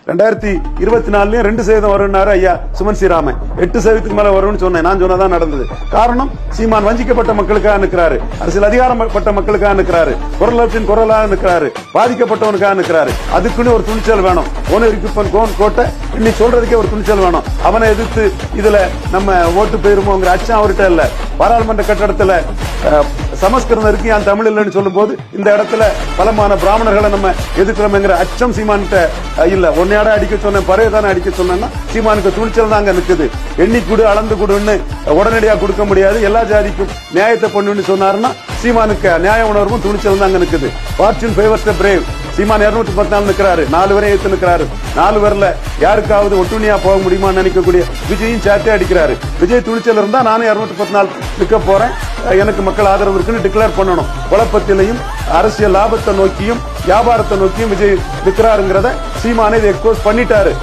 2024 2% வரும்னாரு ஐயா சுமன் ஸ்ரீராமன். 8% மேல வரும்னு சொன்னேன். நான் சொன்னதான் நடந்தது. காரணம், சீமான் வஞ்சிக்கப்பட்ட மக்களுக்காக நிற்கிறாரு, அரசியல் அதிகாரப்பட்ட மக்களுக்காக நிற்கிறாரு, குரலத்தின் குரலாக நிற்கிறாரு, பாதிக்கப்பட்டவனுக்காக நிற்கிறாரு. அதுக்குன்னு ஒரு துணிச்சல் வேணும். கோட்டை இன்னைக்கு சொல்றதுக்கே ஒரு துணிச்சல் வேணும். அவனை எதிர்த்து இதுல நம்ம ஓட்டு போயிருமோங்கிற அச்சம் அவர்கிட்ட இல்ல. பாராளுமன்ற கட்டடத்துல சமஸ்கிருதம் இருக்கு, என் தமிழ் இல்லைன்னு சொல்லும் போது இந்த இடத்துல பலமான பிராமணர்களை நம்ம எதிர்க்கிறோம்ங்கிற அச்சம் சீமான்கிட்ட இல்ல. ஒன்னையாட அடிக்க சொன்ன பறையதானே அடிக்க சொன்னா சீமானுக்கு துணிச்சல் தான் அங்க நிக்குது. எண்ணி கூடு அளந்து கூடுன்னு உடனடியா கொடுக்க முடியாது, எல்லா ஜாதிக்கும் நியாயத்தை பண்ணுன்னு சொன்னாருன்னா சீமானுக்கு நியாய உணர்வும் துணிச்சல் தான் அங்க நிக்குது. ஃபார்ச்சூன் ஃபேவர்ஸ் தி பிரேவ். சீமான் 214 நிக்கிறாரு, 4 பேரை ஏத்து நிக்கிறாரு. 4 பேர்ல யாருக்காவது ஒட்டுணியா போக முடியுமான்னு நினைக்கக்கூடிய விஜயும் சாட்டே அடிக்கிறாரு. விஜய் துணிச்சல் இருந்தா நானும் 214 நிக்க போறேன், எனக்கு மக்கள் ஆதரவு இருக்குன்னு டிக்ளேர் பண்ணணும். குழப்பத்திலையும் அரசியல் லாபத்தை நோக்கியும் வியாபாரத்தை நோக்கியும் விஜய் நிக்கிறாருங்கிறத சீமானை இதை எக்ஸ்போஸ் பண்ணிட்டாரு.